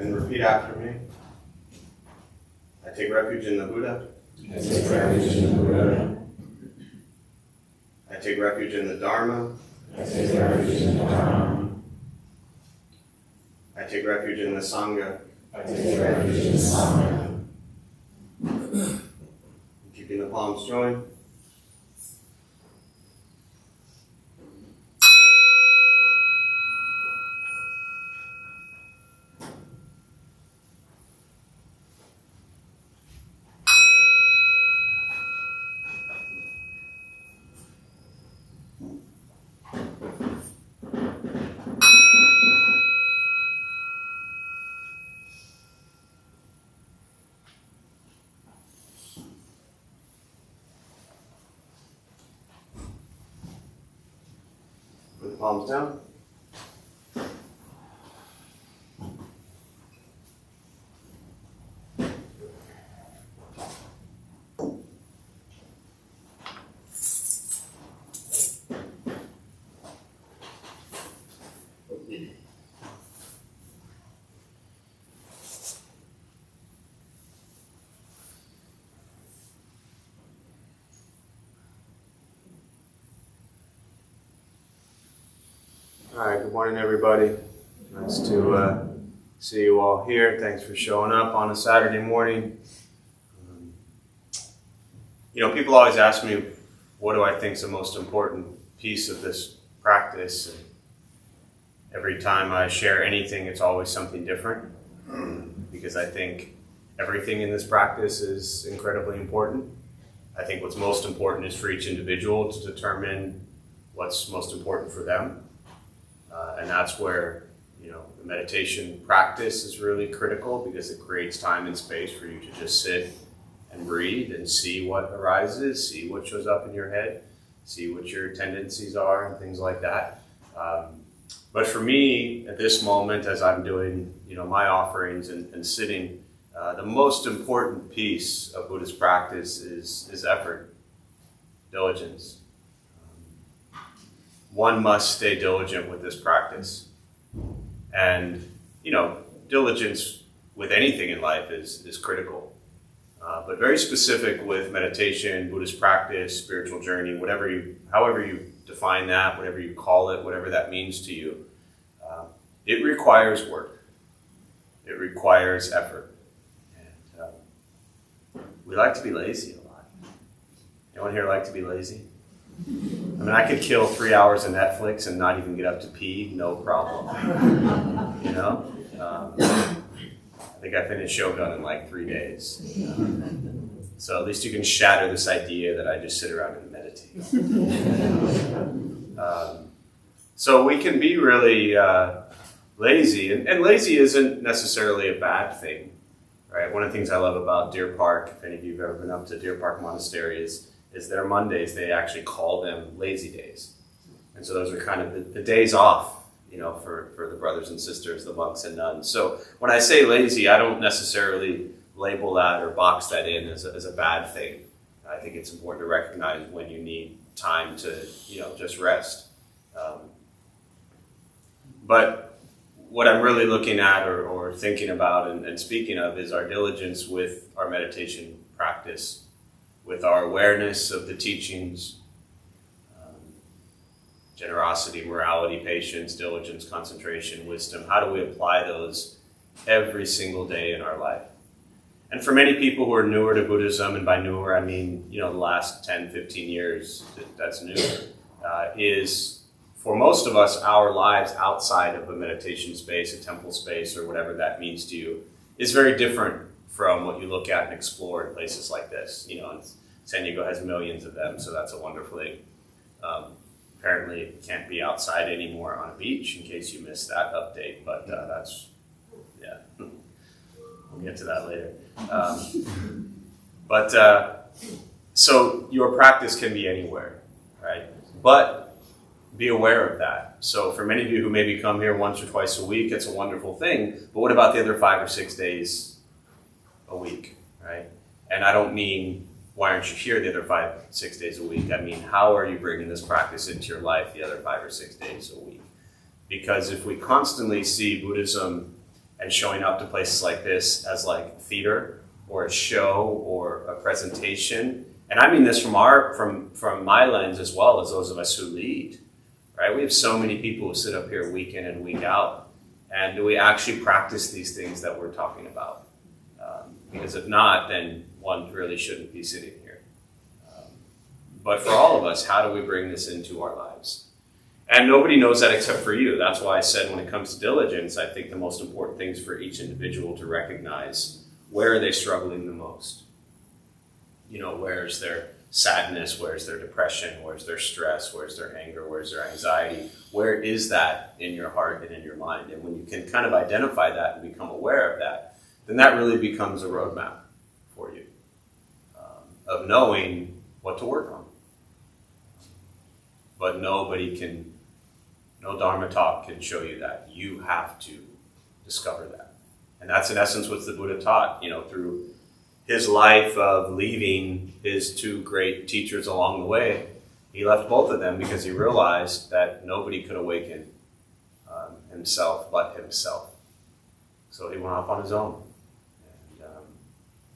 And repeat after me. I take refuge in the Buddha. I take refuge in the Buddha. I take refuge in the Dharma. I take refuge in the Dharma. I take refuge in the Sangha. I take refuge in the Sangha. Keeping the palms joined. Put the palms down. All right, good morning, everybody. Nice to see you all here. Thanks for showing up on a Saturday morning. People always ask me, what do I think is the most important piece of this practice? And every time I share anything, it's always something different, because I think everything in this practice is incredibly important. I think what's most important is for each individual to determine what's most important for them. And that's where, the meditation practice is really critical, because it creates time and space for you to just sit and breathe and see what arises, see what shows up in your head, see what your tendencies are and things like that. But for me, at this moment, as I'm doing, my offerings and sitting, the most important piece of Buddhist practice is effort, diligence. One must stay diligent with this practice. And, diligence with anything in life is critical. But very specific with meditation, Buddhist practice, spiritual journey, however you define that, whatever you call it, whatever that means to you, it requires work. It requires effort. And we like to be lazy a lot. Anyone here like to be lazy? I could kill 3 hours of Netflix and not even get up to pee, no problem. I think I finished Shogun in like 3 days. So at least you can shatter this idea that I just sit around and meditate. So we can be really lazy, and lazy isn't necessarily a bad thing, right? One of the things I love about Deer Park, if any of you have ever been up to Deer Park Monastery, is their Mondays, they actually call them lazy days. And so those are kind of the days off, for the brothers and sisters, the monks and nuns. So when I say lazy, I don't necessarily label that or box that in as a bad thing. I think it's important to recognize when you need time to, just rest. But what I'm really looking at or thinking about and speaking of is our diligence with our meditation practice, with our awareness of the teachings, generosity, morality, patience, diligence, concentration, wisdom. How do we apply those every single day in our life? And for many people who are newer to Buddhism, and by newer I mean, the last 10, 15 years, that's new, is for most of us, our lives outside of a meditation space, a temple space, or whatever that means to you, is very different from what you look at and explore in places like this. And San Diego has millions of them, so that's a wonderful thing. Apparently, it can't be outside anymore on a beach, in case you missed that update, but we'll get to that later. So your practice can be anywhere, right? But be aware of that. So for many of you who maybe come here once or twice a week, it's a wonderful thing, but what about the other 5 or 6 days a week, right? And I don't mean, why aren't you here the other 5, 6 days a week? I mean, how are you bringing this practice into your life the other 5 or 6 days a week? Because if we constantly see Buddhism and and showing up to places like this as like theater or a show or a presentation. And I mean this from my lens as well as those of us who lead, right? We have so many people who sit up here week in and week out. And do we actually practice these things that we're talking about? Because if not, then one really shouldn't be sitting here. But for all of us, how do we bring this into our lives? And nobody knows that except for you. That's why I said when it comes to diligence, I think the most important thing is for each individual to recognize where are they struggling the most. You know, where's their sadness, where's their depression, where's their stress, where's their anger, where's their anxiety? Where is that in your heart and in your mind? And when you can kind of identify that and become aware of that, then that really becomes a roadmap for you of knowing what to work on. But no Dharma talk can show you that. You have to discover that. And that's in essence what the Buddha taught, through his life of leaving his two great teachers along the way. He left both of them because he realized that nobody could awaken himself but himself. So he went off on his own. And,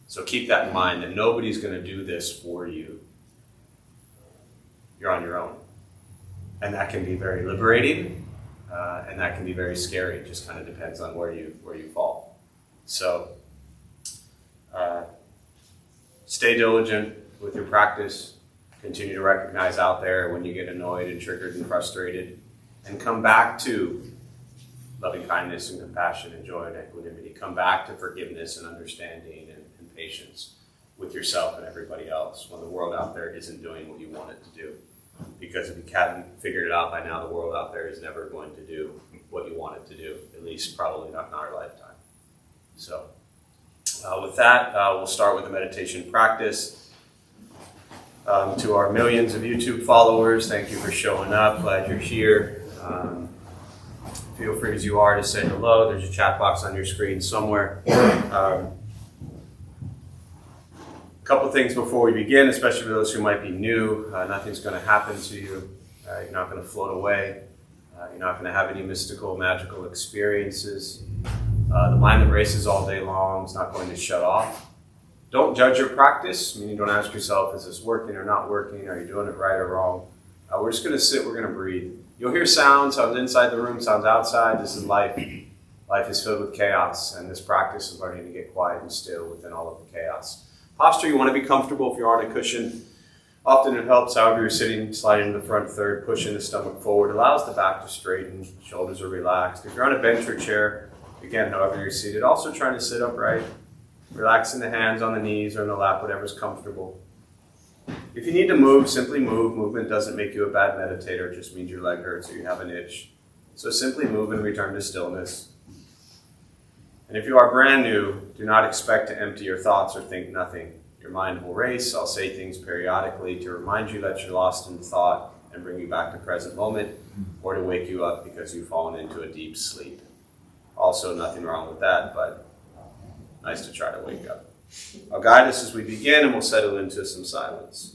so keep that in mind, that nobody's going to do this for you. You're on your own. And that can be very liberating, and that can be very scary. It just kind of depends on where you fall. So stay diligent with your practice. Continue to recognize out there when you get annoyed and triggered and frustrated, and come back to loving kindness and compassion and joy and equanimity. Come back to forgiveness and understanding and patience with yourself and everybody else when the world out there isn't doing what you want it to do. Because if you haven't figured it out by now, the world out there is never going to do what you want it to do, at least probably not in our lifetime. So with that, we'll start with the meditation practice. To our millions of YouTube followers, thank you for showing up. Glad you're here. Feel free as you are to say hello. There's a chat box on your screen somewhere. A couple things before we begin, especially for those who might be new. Nothing's going to happen to you. You're not going to float away. You're not going to have any mystical, magical experiences. The mind that races all day long is not going to shut off. Don't judge your practice, meaning don't ask yourself, is this working or not working? Are you doing it right or wrong? We're just going to sit, we're going to breathe. You'll hear sounds inside the room, sounds outside. This is life. Life is filled with chaos, and this practice is learning to get quiet and still within all of the chaos. Posture, you want to be comfortable if you're on a cushion. Often it helps, however you're sitting, sliding to the front third, pushing the stomach forward, allows the back to straighten, shoulders are relaxed. If you're on a bench or chair, again, however you're seated, also trying to sit upright, relaxing the hands on the knees or in the lap, whatever's comfortable. If you need to move, simply move. Movement doesn't make you a bad meditator, it just means your leg hurts or you have an itch. So simply move and return to stillness. And if you are brand new, do not expect to empty your thoughts or think nothing. Your mind will race. I'll say things periodically to remind you that you're lost in thought and bring you back to present moment, or to wake you up because you've fallen into a deep sleep. Also, nothing wrong with that, but nice to try to wake up. I'll guide us as we begin, and we'll settle into some silence.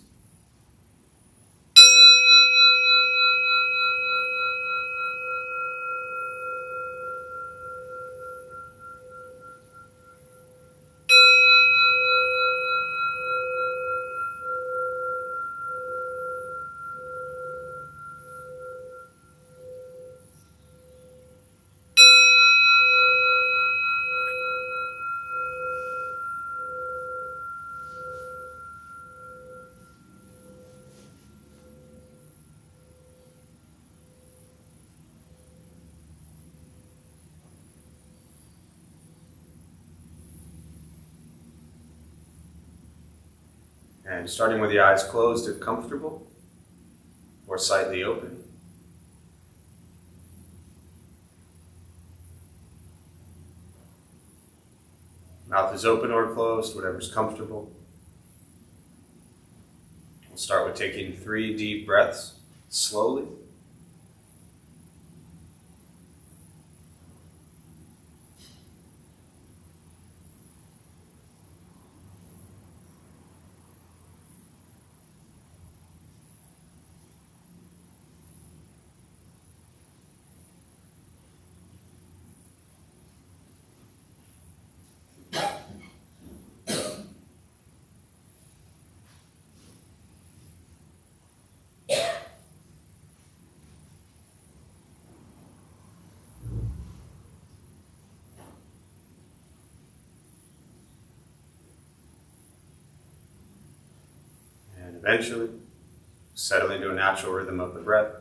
And starting with the eyes closed if comfortable, or slightly open. Mouth is open or closed, whatever's comfortable. We'll start with taking 3 deep breaths, slowly. eventually, settle into a natural rhythm of the breath.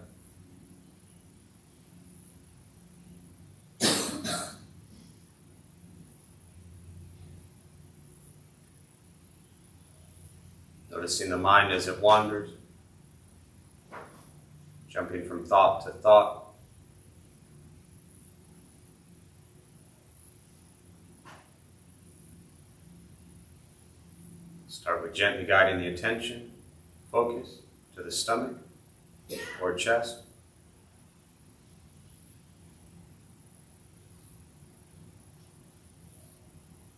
Noticing the mind as it wanders, jumping from thought to thought. Start with gently guiding the attention, focus to the stomach or chest.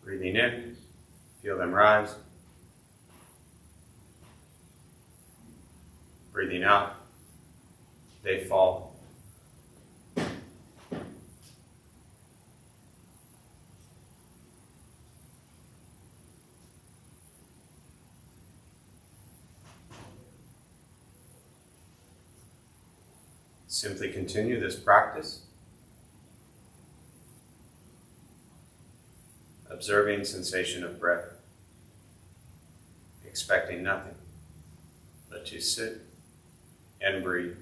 Breathing in, feel them rise. Breathing out, they fall. Simply continue this practice, observing sensation of breath, expecting nothing but to sit and breathe.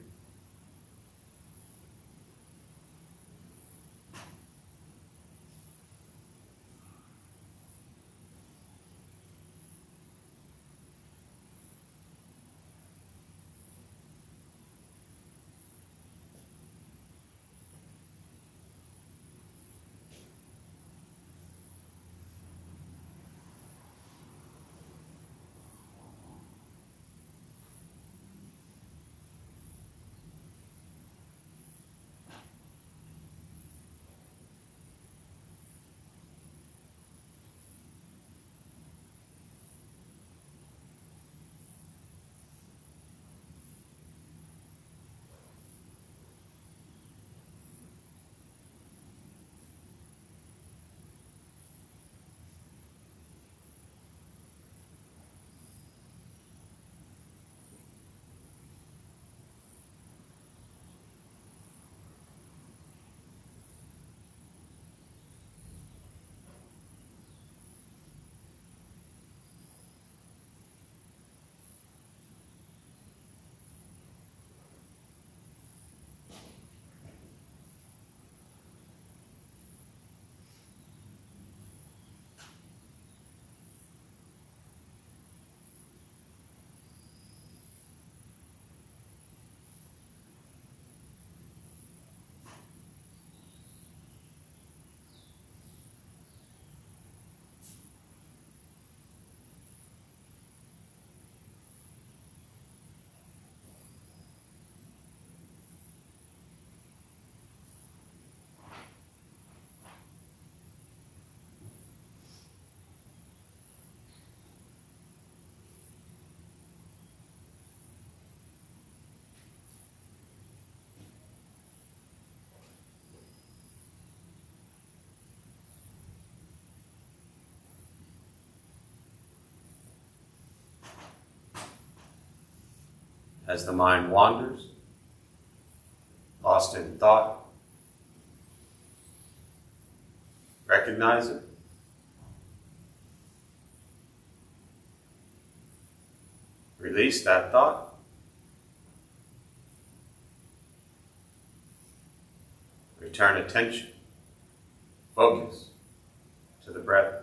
As the mind wanders, lost in thought, recognize it. Release that thought. Return attention, focus to the breath.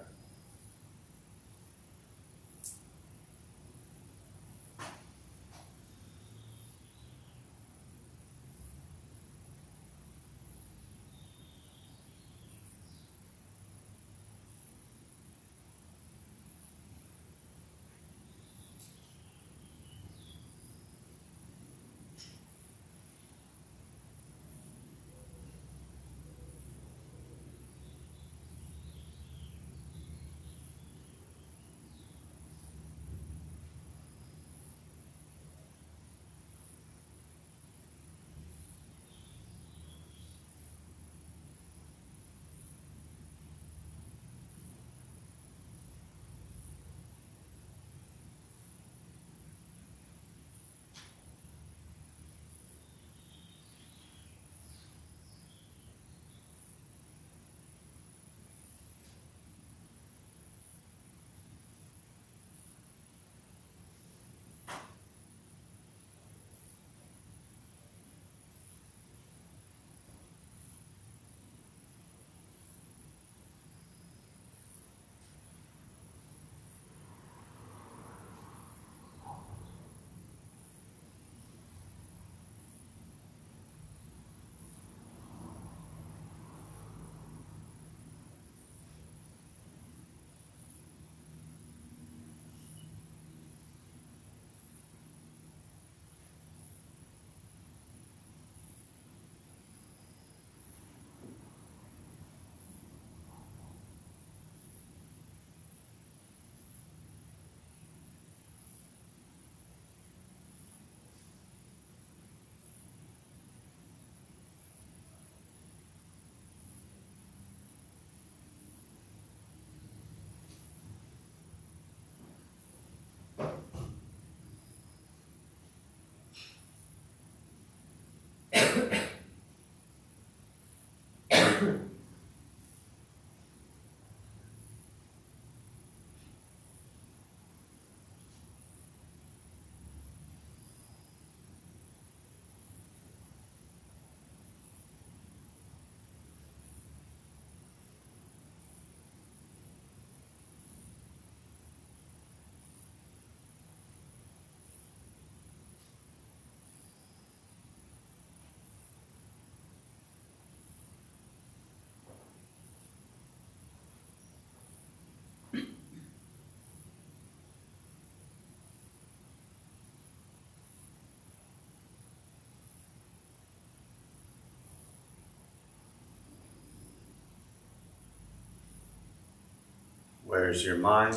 Where's your mind?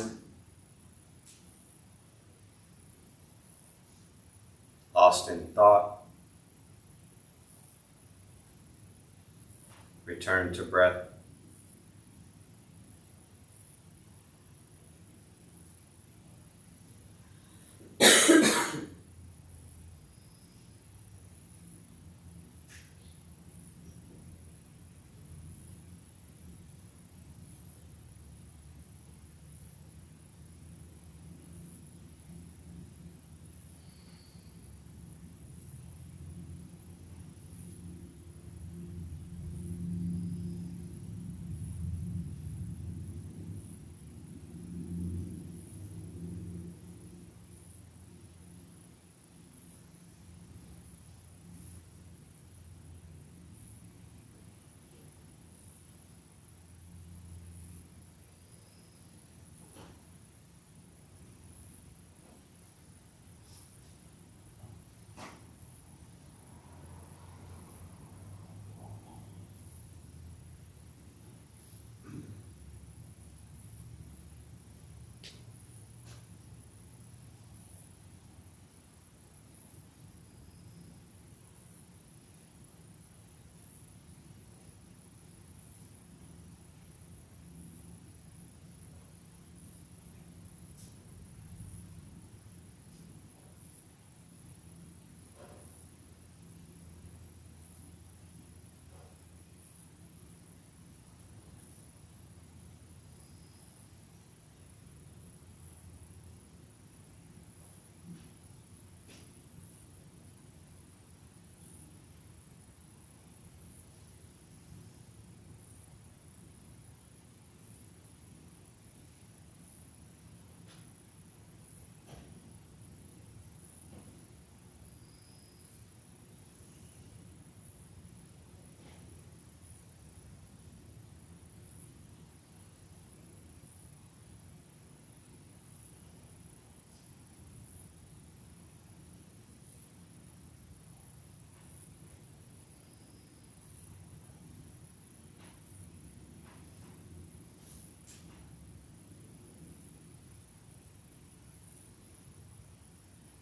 Lost in thought? Return to breath.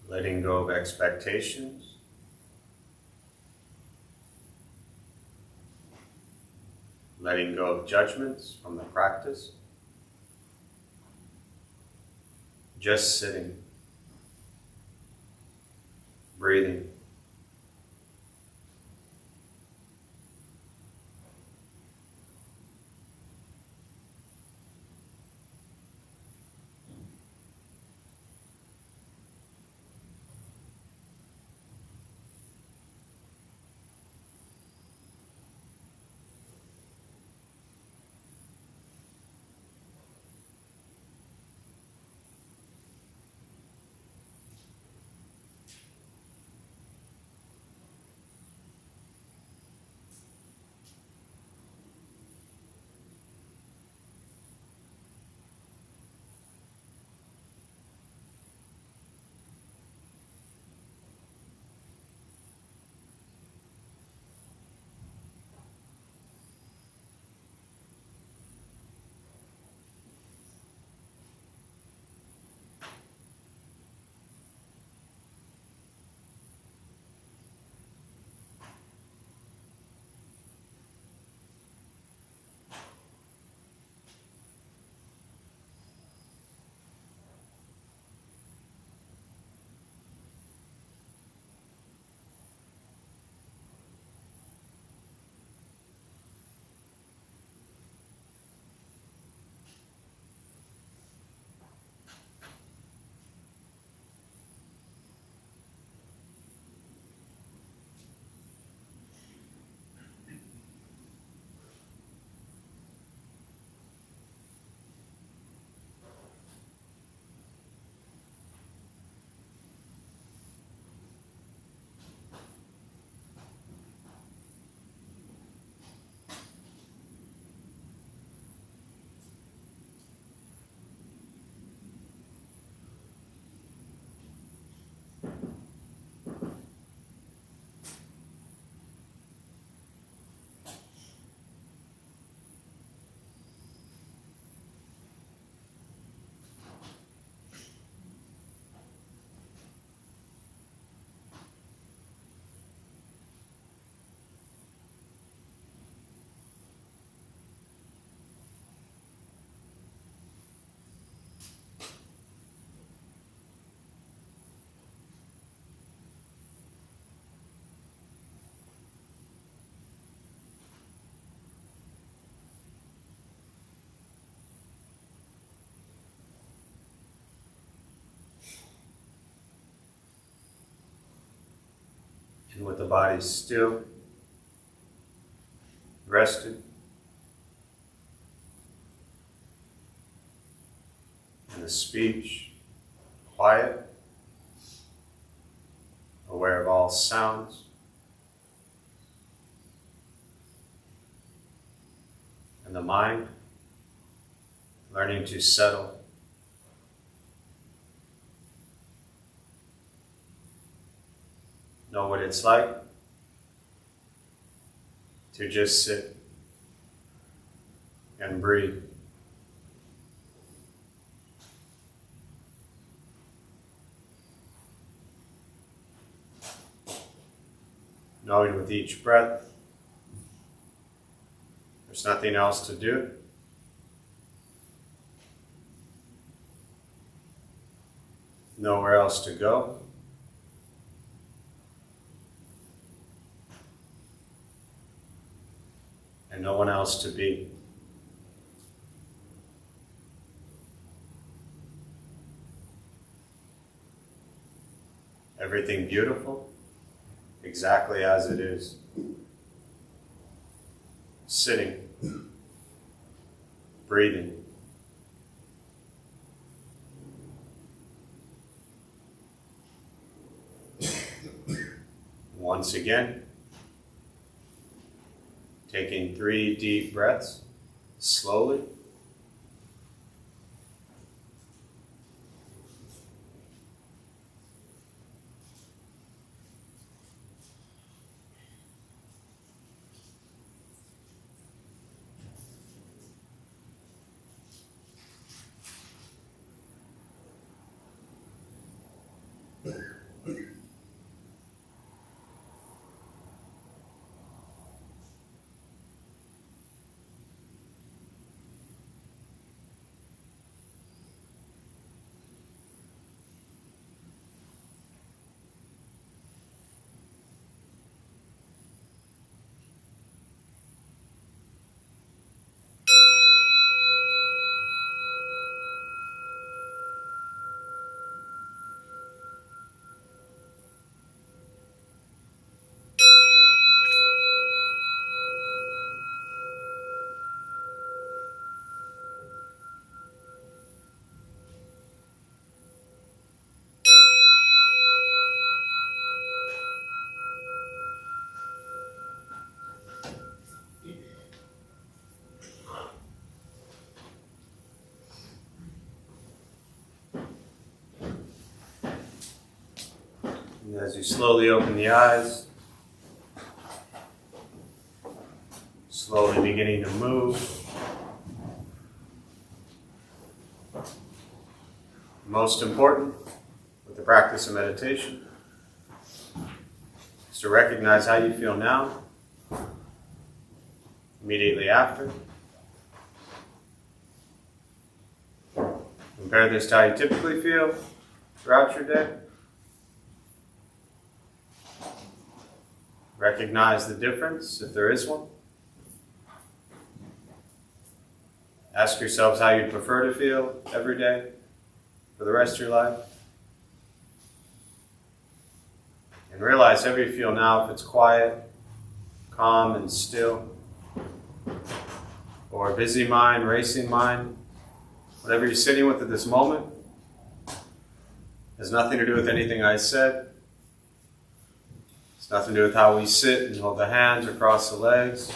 Letting go of expectations. Letting go of judgments from the practice. Just sitting. Breathing. And with the body still, rested, and the speech quiet, aware of all sounds, and the mind learning to settle. Know what it's like to just sit and breathe. Knowing with each breath, there's nothing else to do. Nowhere else to go. And no one else to be. Everything beautiful, exactly as it is. Sitting, breathing. Once again, taking 3 deep breaths, slowly. And as you slowly open the eyes, slowly beginning to move. Most important with the practice of meditation is to recognize how you feel now, immediately after. Compare this to how you typically feel throughout your day. Recognize the difference, if there is one. Ask yourselves how you'd prefer to feel every day for the rest of your life. And realize however you feel now, if it's quiet, calm, and still, or a busy mind, racing mind, whatever you're sitting with at this moment, has nothing to do with anything I said. It's nothing to do with how we sit and hold the hands or cross the legs.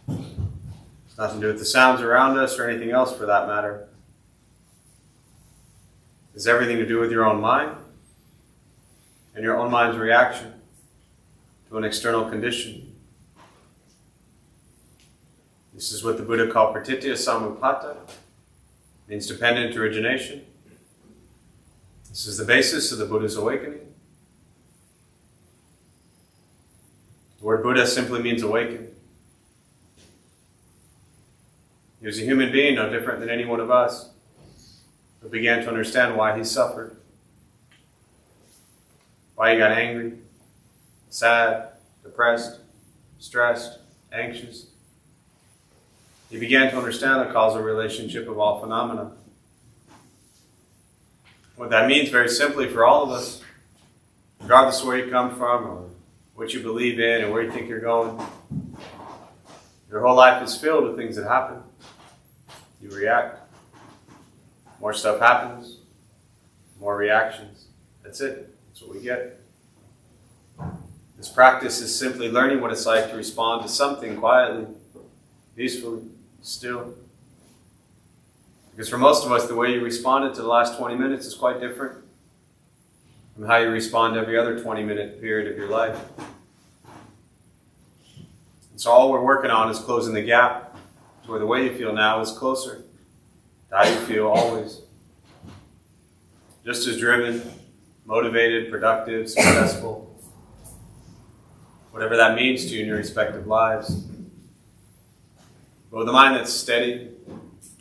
It's nothing to do with the sounds around us or anything else for that matter. It's everything to do with your own mind and your own mind's reaction to an external condition. This is what the Buddha called pratitya samuppada, means dependent origination. This is the basis of the Buddha's awakening. The word Buddha simply means awakened. He was a human being, no different than any one of us, but began to understand why he suffered, why he got angry, sad, depressed, stressed, anxious. He began to understand the causal relationship of all phenomena. What that means very simply for all of us, regardless of where you come from or what you believe in and where you think you're going. Your whole life is filled with things that happen. You react. More stuff happens. More reactions. That's it. That's what we get. This practice is simply learning what it's like to respond to something quietly, peacefully, still. Because for most of us, the way you responded to the last 20 minutes is quite different from how you respond to every other 20-minute period of your life. And so all we're working on is closing the gap to where the way you feel now is closer to how you feel always. Just as driven, motivated, productive, successful, whatever that means to you in your respective lives. But with a mind that's steady,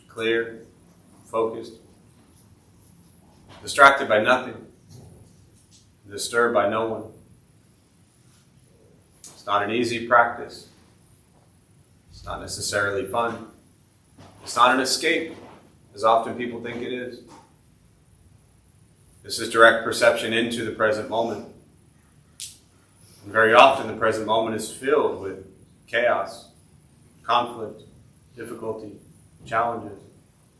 clear, focused, distracted by nothing, disturbed by no one. It's not an easy practice. It's not necessarily fun. It's not an escape, as often people think it is. This is direct perception into the present moment. And very often the present moment is filled with chaos, conflict, difficulty, challenges.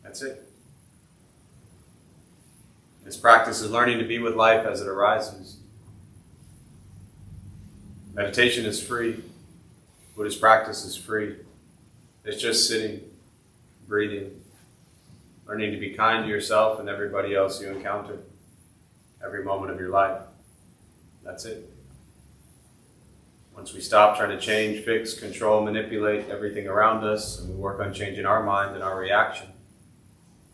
That's it. This practice is learning to be with life as it arises. Meditation is free. Buddhist practice is free. It's just sitting, breathing, learning to be kind to yourself and everybody else you encounter every moment of your life. That's it. Once we stop trying to change, fix, control, manipulate everything around us, and we work on changing our mind and our reaction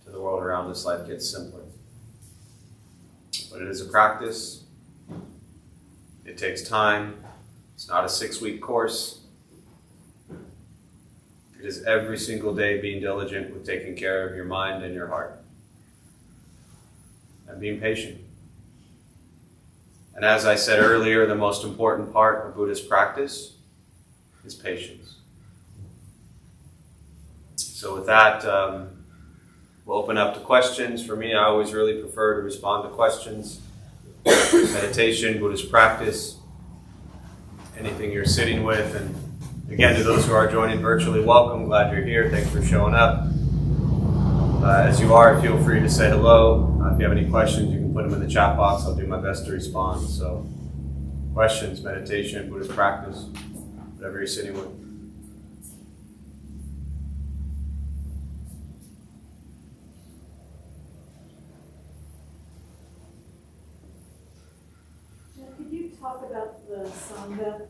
to the world around us, life gets simpler. But it is a practice. It takes time. It's not a 6-week course. It is every single day being diligent with taking care of your mind and your heart. And being patient. And as I said earlier, the most important part of Buddhist practice is patience. So with that, we'll open up to questions. For me, I always really prefer to respond to questions. Meditation, Buddhist practice, anything you're sitting with. And again, to those who are joining virtually, welcome. Glad you're here. Thanks for showing up. As you are, feel free to say hello. If you have any questions, you can put them in the chat box. I'll do my best to respond. So, questions, meditation, Buddhist practice, whatever you're sitting with. Could you talk about the Sangha,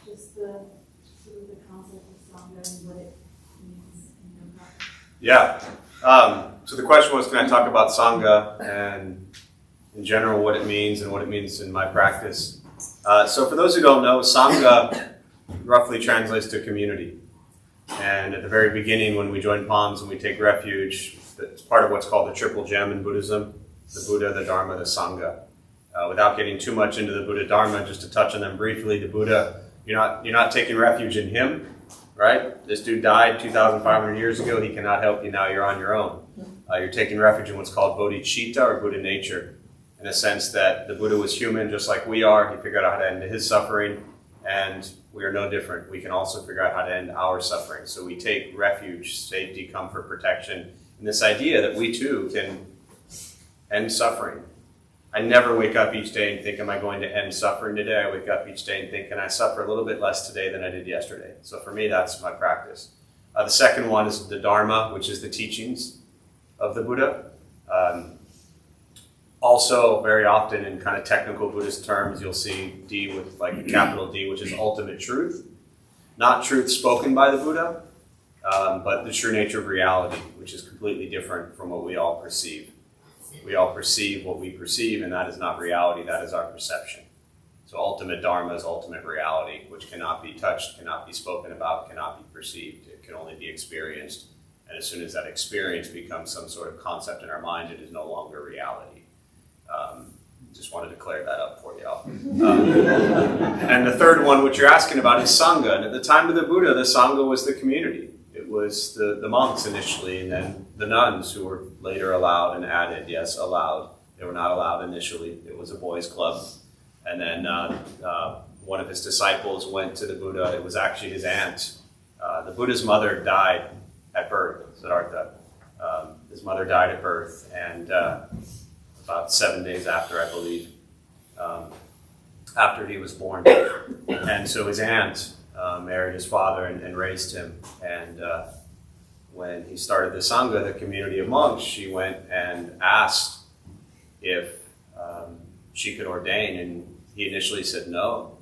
just the sort of the concept of Sangha and what it means in your practice? Yeah. So the question was, can I talk about Sangha and in general what it means and what it means in my practice? So for those who don't know, Sangha roughly translates to community. And at the very beginning when we join palms and we take refuge, it's part of what's called the triple gem in Buddhism, the Buddha, the Dharma, the Sangha. Without getting too much into the Buddha Dharma, just to touch on them briefly, the Buddha, you're not taking refuge in him, right? This dude died 2,500 years ago. He cannot help you now. You're on your own. You're taking refuge in what's called bodhicitta or Buddha nature, in a sense that the Buddha was human just like we are. He figured out how to end his suffering, and we are no different. We can also figure out how to end our suffering. So we take refuge, safety, comfort, protection, in this idea that we too can end suffering. I never wake up each day and think, am I going to end suffering today? I wake up each day and think, can I suffer a little bit less today than I did yesterday? So for me, that's my practice. The second one is the Dharma, which is the teachings of the Buddha. Also, very often in kind of technical Buddhist terms, you'll see D with like a capital D, which is ultimate truth. Not truth spoken by the Buddha, but the true nature of reality, which is completely different from what we all perceive. We all perceive what we perceive, and that is not reality, that is our perception. So ultimate Dharma is ultimate reality, which cannot be touched, cannot be spoken about, cannot be perceived. It can only be experienced. And as soon as that experience becomes some sort of concept in our mind, it is no longer reality. Just wanted to clear that up for y'all. And the third one, which you're asking about, is Sangha. And at the time of the Buddha, the Sangha was the community. It was the monks initially, and then the nuns who were later allowed and added. Yes, allowed. They were not allowed initially. It was a boys' club. And then one of his disciples went to the Buddha. It was actually his aunt. The Buddha's mother died at birth, Siddhartha. His mother died at birth, and about 7 days after, I believe, after he was born. And so his aunt married his father and raised him. And when he started the Sangha, the community of monks, she went and asked if she could ordain, and he initially said no.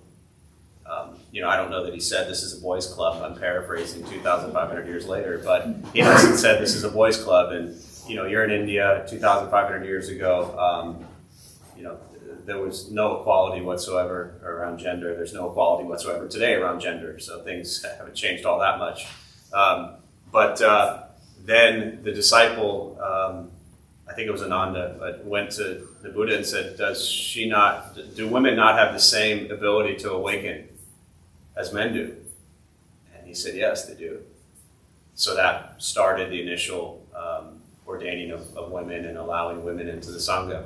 I don't know that he said this is a boys' club. I'm paraphrasing 2,500 years later, but he hasn't said this is a boys' club. And you're in India 2,500 years ago. There was no equality whatsoever around gender. There's no equality whatsoever today around gender. So things haven't changed all that much. But then the disciple, I think it was Ananda, but went to the Buddha and said, do women not have the same ability to awaken as men do? And he said, yes, they do. So that started the initial ordaining of women and allowing women into the Sangha.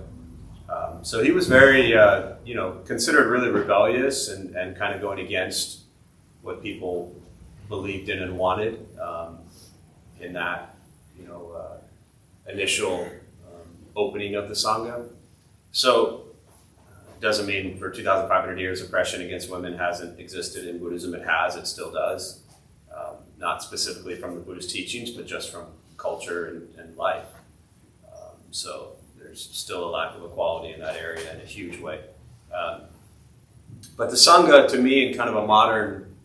So he was very, considered really rebellious and kind of going against what people believed in and wanted in that, initial opening of the Sangha. So it doesn't mean for 2,500 years oppression against women hasn't existed in Buddhism. It has, it still does. Not specifically from the Buddhist teachings, but just from culture and life. So there's still a lack of equality in that area in a huge way. But the Sangha, to me, in kind of a modern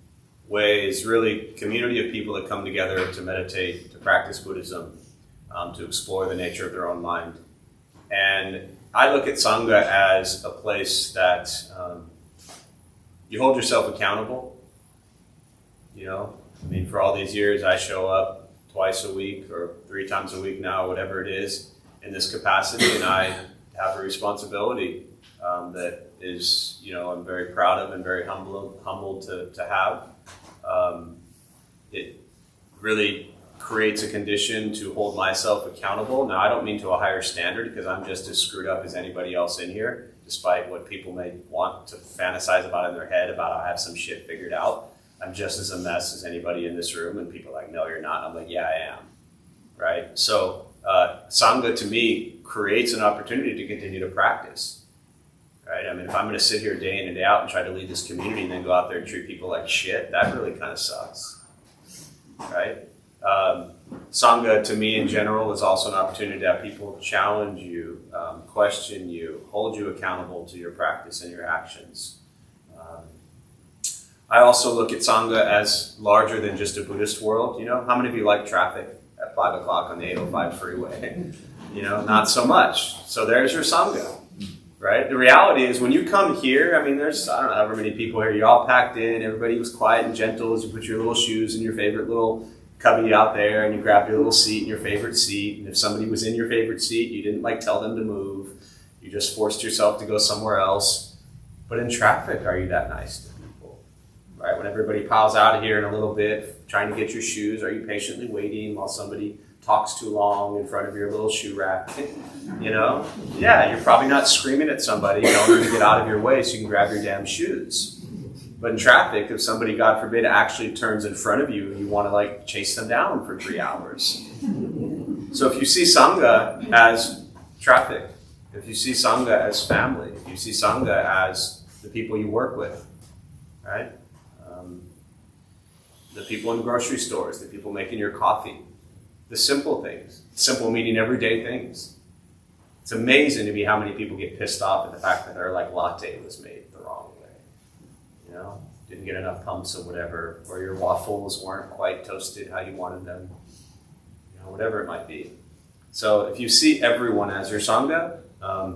way, is really a community of people that come together to meditate, to practice Buddhism, to explore the nature of their own mind. And I look at Sangha as a place that you hold yourself accountable. For all these years, I show up twice a week or 3 times a week now, whatever it is, in this capacity, and I have a responsibility that is, I'm very proud of and very humbled to have. It really creates a condition to hold myself accountable. Now, I don't mean to a higher standard, because I'm just as screwed up as anybody else in here, despite what people may want to fantasize about in their head about I have some shit figured out. I'm just as a mess as anybody in this room, and people are like, no, you're not. I'm like, yeah, I am, right? So Sangha, to me, creates an opportunity to continue to practice, right? If I'm going to sit here day in and day out and try to lead this community and then go out there and treat people like shit, that really kind of sucks, right? Sangha, to me in general, is also an opportunity to have people challenge you, question you, hold you accountable to your practice and your actions. I also look at Sangha as larger than just a Buddhist world. How many of you like traffic at 5 o'clock on the 805 freeway? Not so much. So there's your Sangha, right? The reality is when you come here, there's, I don't know however many people here, you're all packed in, everybody was quiet and gentle as you put your little shoes in your favorite little cubby out there, and you grab your little seat in your favorite seat. And if somebody was in your favorite seat, you didn't tell them to move. You just forced yourself to go somewhere else. But in traffic, are you that nice to people? Right? When everybody piles out of here in a little bit, trying to get your shoes, are you patiently waiting while somebody talks too long in front of your little shoe rack? Yeah, you're probably not screaming at somebody telling them to get out of your way so you can grab your damn shoes. But in traffic, if somebody, God forbid, actually turns in front of you, you want to chase them down for 3 hours. So if you see Sangha as traffic, if you see Sangha as family, if you see Sangha as the people you work with, right? The people in the grocery stores, the people making your coffee, the simple things, simple meaning everyday things. It's amazing to me how many people get pissed off at the fact that their latte was made the wrong way. Didn't get enough pumps or whatever, or your waffles weren't quite toasted how you wanted them, whatever it might be. So if you see everyone as your Sangha,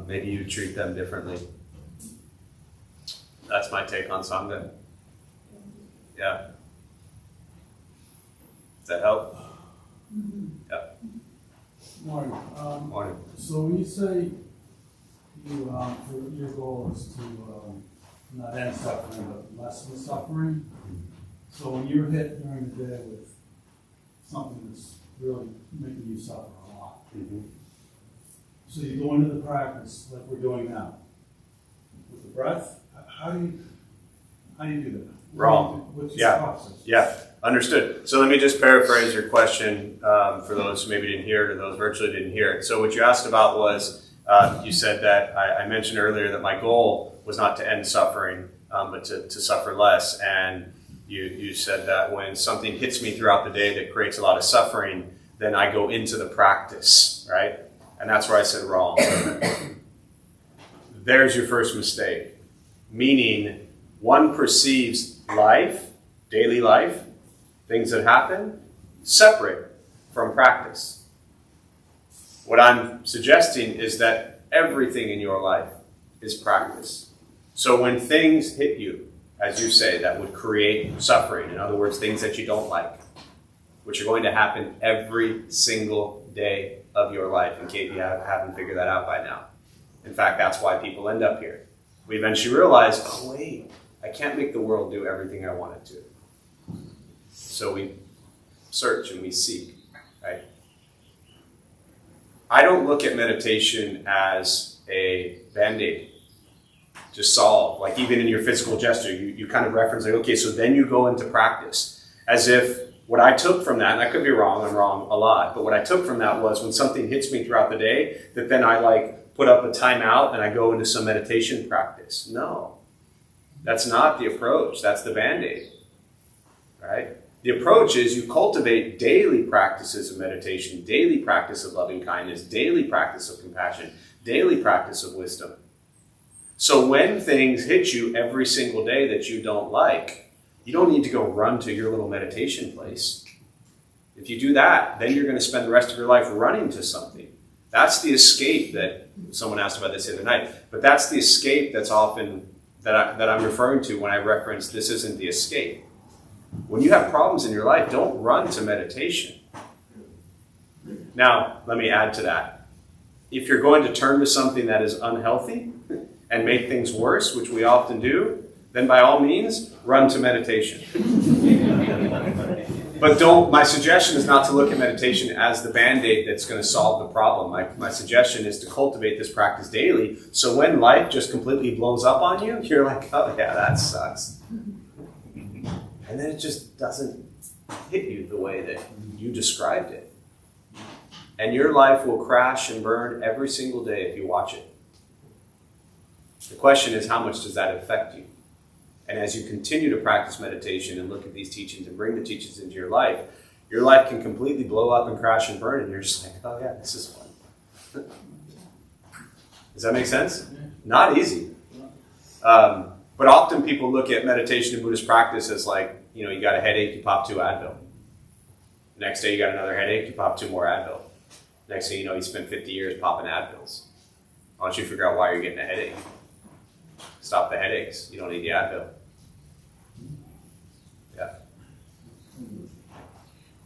maybe you treat them differently. That's my take on Sangha. Yeah. Does that help? Mm-hmm. Yeah. Morning. Morning. So when you say your goal is to not end suffering, but lessen the suffering, so when you're hit during the day with something that's really making you suffer a lot, so you go into the practice like we're doing now, with the breath, how do How do you do that? Wrong. What's Yeah. the process? Yeah, understood. So let me just paraphrase your question for those who maybe didn't hear it or those virtually didn't hear it. So what you asked about was, you said that I mentioned earlier that my goal was not to end suffering, but to suffer less. And you said that when something hits me throughout the day that creates a lot of suffering, then I go into the practice, right? And that's where I said wrong. There's your first mistake. Meaning, one perceives life, daily life, things that happen, separate from practice. What I'm suggesting is that everything in your life is practice. So when things hit you, as you say, that would create suffering, in other words, things that you don't like, which are going to happen every single day of your life, in case you haven't figured that out by now. In fact, that's why people end up here. We eventually realize, oh wait, I can't make the world do everything I want it to. So we search and we seek, right? I don't look at meditation as a band-aid. Just solve, like even in your physical gesture, you kind of reference like, okay, so then you go into practice. As if what I took from that, and I could be wrong, I'm wrong a lot, but what I took from that was when something hits me throughout the day, that then I like put up a timeout and I go into some meditation practice. No, that's not the approach. That's the band-aid, right? The approach is you cultivate daily practices of meditation, daily practice of loving kindness, daily practice of compassion, daily practice of wisdom. So when things hit you every single day that you don't like, you don't need to go run to your little meditation place. If you do that, then you're going to spend the rest of your life running to something. That's the escape that someone asked about this the other night. But that's the escape that's often that I'm referring to when I reference this isn't the escape. When you have problems in your life, don't run to meditation. Now, let me add to that. If you're going to turn to something that is unhealthy and make things worse, which we often do, then by all means, run to meditation. But my suggestion is not to look at meditation as the band-aid that's going to solve the problem. My suggestion is to cultivate this practice daily, so when life just completely blows up on you, you're like, oh yeah, that sucks. And then it just doesn't hit you the way that you described it. And your life will crash and burn every single day if you watch it. The question is, how much does that affect you? And as you continue to practice meditation and look at these teachings and bring the teachings into your life can completely blow up and crash and burn, and you're just like, oh yeah, this is fun. Does that make sense? Not easy. But often people look at meditation and Buddhist practice as like, you got a headache, you pop 2 Advil. The next day you got another headache, you pop 2 more Advil. Next thing you know, you spent 50 years popping Advils. Why don't you figure out why you're getting a headache? Stop the headaches. You don't need the Advil. Yeah.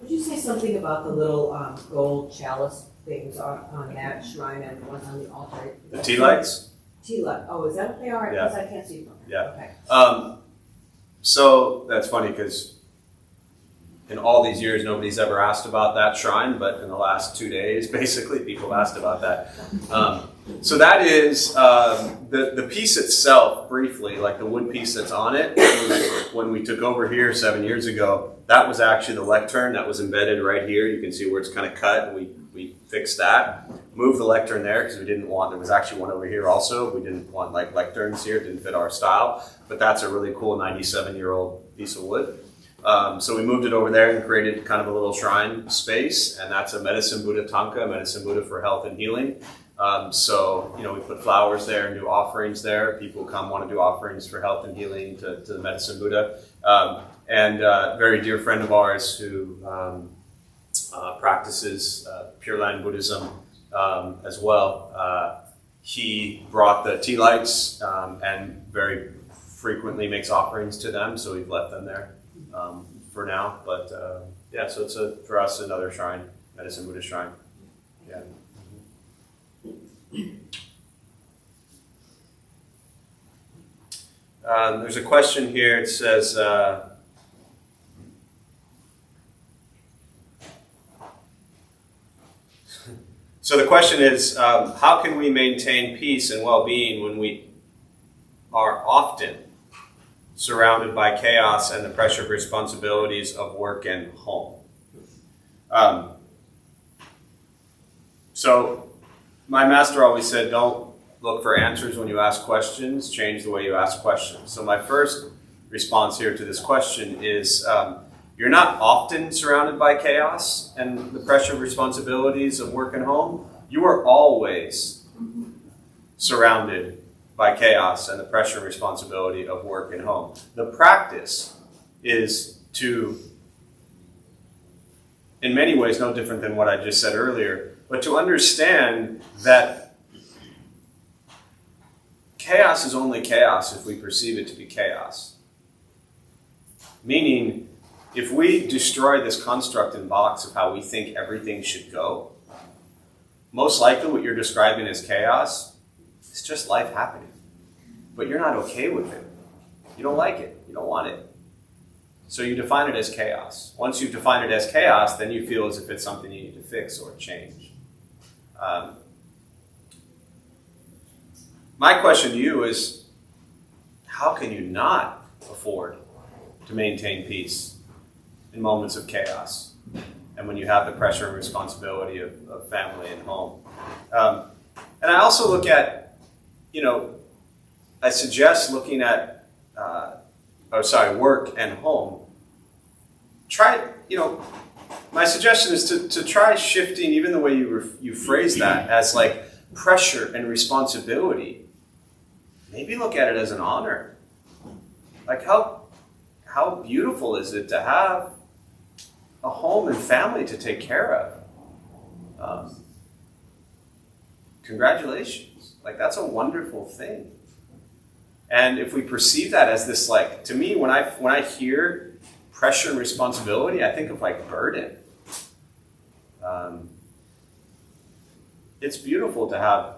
Would you say something about the little gold chalice things on that shrine and the ones on the altar? The tea lights? Tea light. Oh, is that what they are? Yeah. Because I can't see from here. Yeah. Okay. So that's funny because in all these years, nobody's ever asked about that shrine, but in the last 2 days, basically, people asked about that. So that is the piece itself, briefly, like the wood piece that's on it, when we took over here 7 years ago, that was actually the lectern that was embedded right here. You can see where it's kind of cut, and we fixed that. Moved the lectern there because we didn't want, there was actually one over here also. We didn't want like lecterns here, it didn't fit our style, but that's a really cool 97-year-old piece of wood. So we moved it over there and created kind of a little shrine space, and that's a medicine Buddha Tanka, a medicine Buddha for health and healing. So we put flowers there and do offerings there. People come want to do offerings for health and healing to the medicine Buddha. And a very dear friend of ours who practices Pure Land Buddhism as well, he brought the tea lights and very frequently makes offerings to them, so we've left them there for now. But so it's for us another shrine, medicine Buddha shrine. Yeah. There's a question here. It says, so the question is, how can we maintain peace and well-being when we are often surrounded by chaos and the pressure of responsibilities of work and home. So my master always said, don't look for answers when you ask questions, change the way you ask questions. So my first response here to this question is, you're not often surrounded by chaos and the pressure of responsibilities of work and home. You are always surrounded by chaos and the pressure and responsibility of work and home. The practice is to, in many ways, no different than what I just said earlier, but to understand that chaos is only chaos if we perceive it to be chaos. Meaning, if we destroy this construct and box of how we think everything should go, most likely what you're describing as chaos is just life happening. But you're not okay with it. You don't like it. You don't want it. So you define it as chaos. Once you define it as chaos, then you feel as if it's something you need to fix or change. My question to you is, how can you not afford to maintain peace in moments of chaos and when you have the pressure and responsibility of family and home? And I also look at, I suggest looking at, work and home. My suggestion is to try shifting even the way you phrase that as like pressure and responsibility. Maybe look at it as an honor. Like how beautiful is it to have a home and family to take care of? Congratulations. Like that's a wonderful thing. And if we perceive that as this, like, to me, when I hear pressure and responsibility, I think of like burden. It's beautiful to have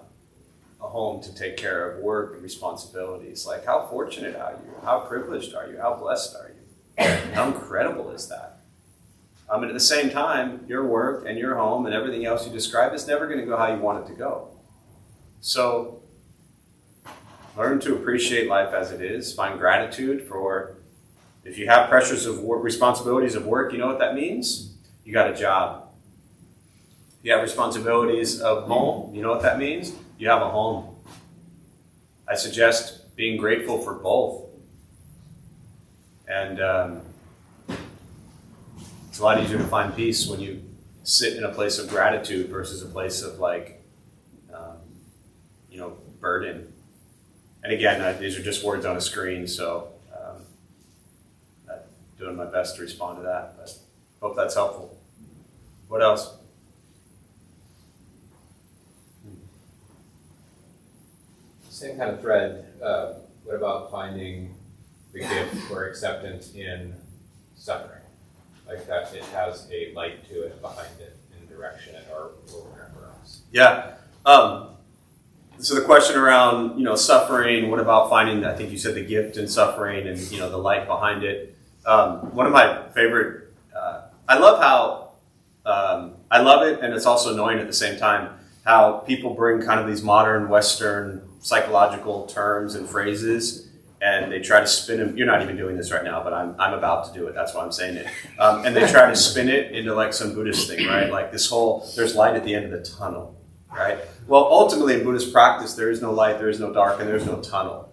a home to take care of, work and responsibilities. Like, how fortunate are you? How privileged are you? How blessed are you? How incredible is that? And at the same time, your work and your home and everything else you describe is never going to go how you want it to go. So learn to appreciate life as it is. Find gratitude for, if you have pressures of work, responsibilities of work, you know what that means? You got a job. If you have responsibilities of home, you know what that means? You have a home. I suggest being grateful for both. And it's a lot easier to find peace when you sit in a place of gratitude versus a place of burden. And again, these are just words on a screen, so I'm doing my best to respond to that, but hope that's helpful. What else? Same kind of thread. What about finding the gift or acceptance in suffering? Like that it has a light to it behind it in direction or wherever else. Yeah. So the question around, suffering, what about finding, I think you said the gift in suffering and, the light behind it. One of my favorite, I love how, I love it, and it's also annoying at the same time, how people bring kind of these modern Western psychological terms and phrases, and they try to spin them. You're not even doing this right now, but I'm about to do it. That's why I'm saying it. And they try to spin it into like some Buddhist thing, right? Like this whole, there's light at the end of the tunnel, right? Well, ultimately in Buddhist practice, there is no light, there is no dark, and there is no tunnel.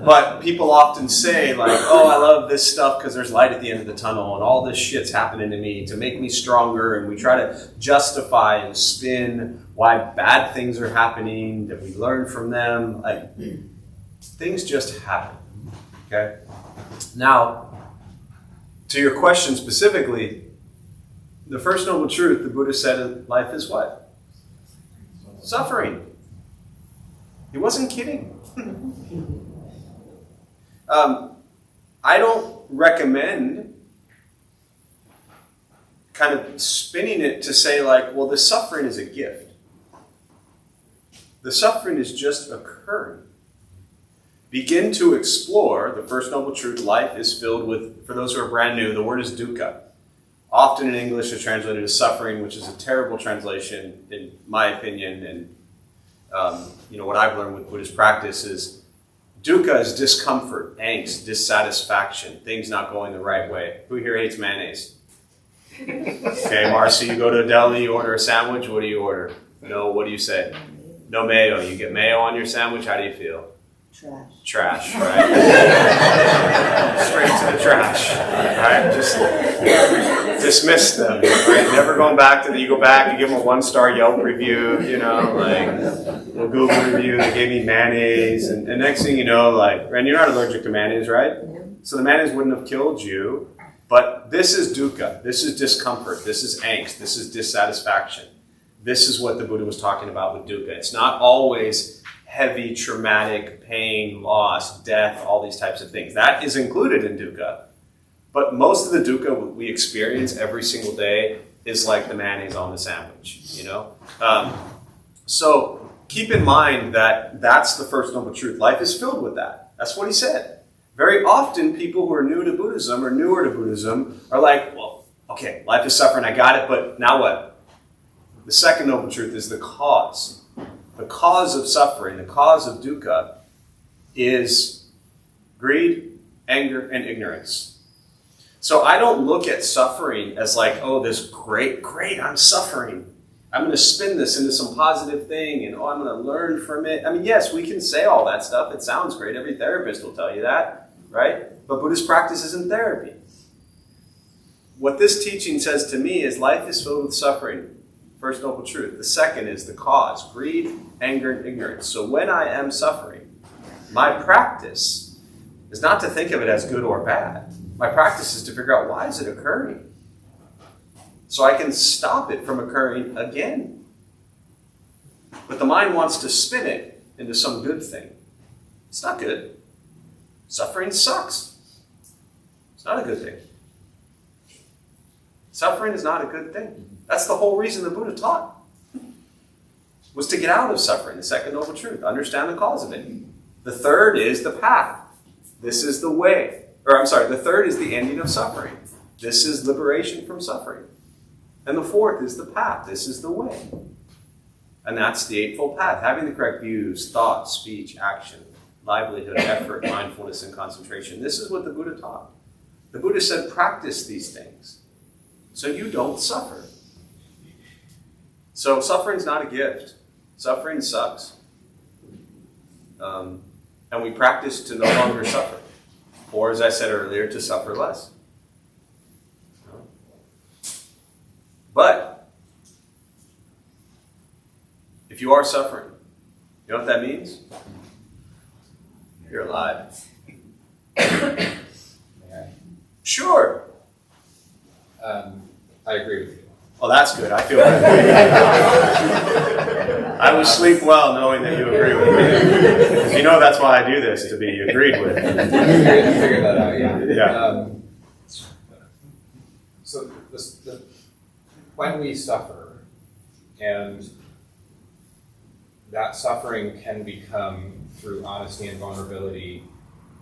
But people often say like, oh, I love this stuff because there's light at the end of the tunnel and all this shit's happening to me to make me stronger, and we try to justify and spin why bad things are happening, that we learn from them. Like, things just happen, okay? Now, to your question specifically, the first noble truth the Buddha said in life is what? Suffering. He wasn't kidding. I don't recommend kind of spinning it to say like, well, the suffering is a gift. The suffering is just occurring. Begin to explore the first noble truth. Life is filled with, for those who are brand new, the word is dukkha. Often in English is translated as suffering, which is a terrible translation in my opinion. And what I've learned with Buddhist practice is Dukkha is discomfort, angst, dissatisfaction, things not going the right way. Who here hates mayonnaise? Okay, Marcy, you go to a deli, you order a sandwich, what do you order? No, what do you say? No mayo. You get mayo on your sandwich, how do you feel? Trash, right? Straight to the trash, right? Just dismiss them, right? Never going back to the, you go back, you give them a 1-star Yelp review, you know, like a Google review, they gave me mayonnaise, and next thing you know, like, and you're not allergic to mayonnaise, right? So the mayonnaise wouldn't have killed you, but this is dukkha, this is discomfort, this is angst, this is dissatisfaction. This is what the Buddha was talking about with dukkha. It's not always heavy, traumatic, pain, loss, death, all these types of things. That is included in dukkha. But most of the dukkha we experience every single day is like the mayonnaise on the sandwich, you know? So keep in mind that that's the First Noble Truth. Life is filled with that. That's what he said. Very often people who are new to Buddhism or newer to Buddhism are like, well, okay, life is suffering, I got it, but now what? The Second Noble Truth is the cause. The cause of suffering, the cause of dukkha, is greed, anger, and ignorance. So I don't look at suffering as like, oh, this great, I'm suffering. I'm going to spin this into some positive thing, and I'm going to learn from it. I mean, yes, we can say all that stuff. It sounds great. Every therapist will tell you that, right? But Buddhist practice isn't therapy. What this teaching says to me is life is filled with suffering. First Noble Truth. The second is the cause, greed, anger, and ignorance. So when I am suffering, my practice is not to think of it as good or bad. My practice is to figure out, why is it occurring? So I can stop it from occurring again. But the mind wants to spin it into some good thing. It's not good. Suffering sucks. It's not a good thing. Suffering is not a good thing. That's the whole reason the Buddha taught, was to get out of suffering, the Second Noble Truth, understand the cause of it. The third is the path. This is the way. The third is the ending of suffering. This is liberation from suffering. And the fourth is the path. This is the way. And that's the Eightfold Path, having the correct views, thought, speech, action, livelihood, effort, mindfulness, and concentration. This is what the Buddha taught. The Buddha said, practice these things so you don't suffer. So suffering's not a gift. Suffering sucks. And we practice to no longer suffer. Or, as I said earlier, to suffer less. But if you are suffering, you know what that means? You're alive. Sure. I agree with you. Oh, that's good. I feel good. I would sleep well knowing that you agree with me. Because you know that's why I do this, to be agreed with. Figure that out, yeah. So when we suffer, and that suffering can become, through honesty and vulnerability,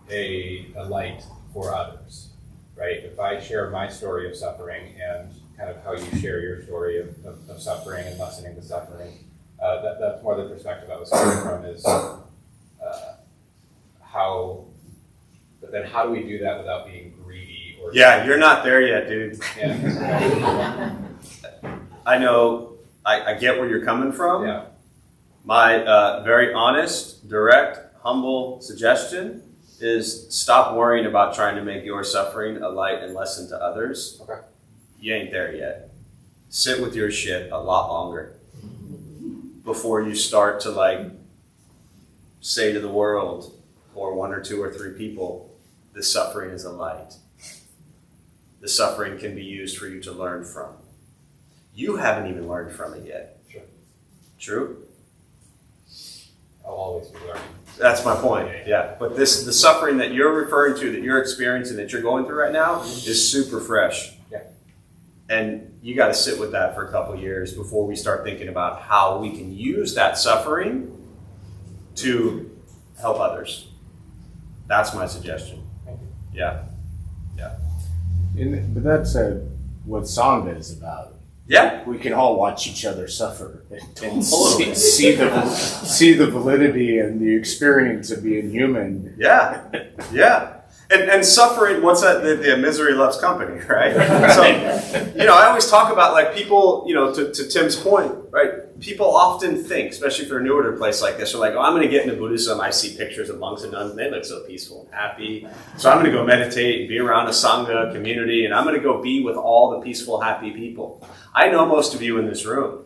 a light for others, right? If I share my story of suffering and kind of how you share your story of suffering and lessening the suffering, that's more the perspective I was coming from, is but then how do we do that without being greedy? Or yeah, you're not there yet, dude. Yeah. I know, I get where you're coming from. Yeah. My very honest, direct, humble suggestion is stop worrying about trying to make your suffering a light and lesson to others. Okay. You ain't there yet. Sit with your shit a lot longer before you start to say to the world, or 1 or 2 or 3 people, this suffering is a light. The suffering can be used for you to learn from. You haven't even learned from it yet. Sure. True? I'll always be learning. That's my point, yeah. But the suffering that you're referring to, that you're experiencing, that you're going through right now, is super fresh. Yeah. And you got to sit with that for a couple years before we start thinking about how we can use that suffering to help others. That's my suggestion. Thank you. Yeah. But that's what Sangha is about. Yeah. We can all watch each other suffer and Totally. see the validity and the experience of being human. Yeah. Yeah. And suffering, what's that? The misery loves company, right? So, I always talk about like people, to Tim's point, right? People often think, especially if they're newer to a place like this, they're like, oh, I'm going to get into Buddhism. I see pictures of monks and nuns, and they look so peaceful and happy. So I'm going to go meditate and be around a Sangha community, and I'm going to go be with all the peaceful, happy people. I know most of you in this room.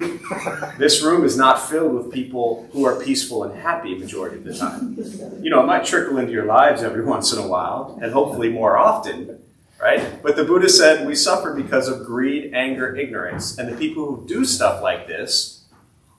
This room is not filled with people who are peaceful and happy majority of the time. It might trickle into your lives every once in a while, and hopefully more often, right? But the Buddha said we suffer because of greed, anger, ignorance. And the people who do stuff like this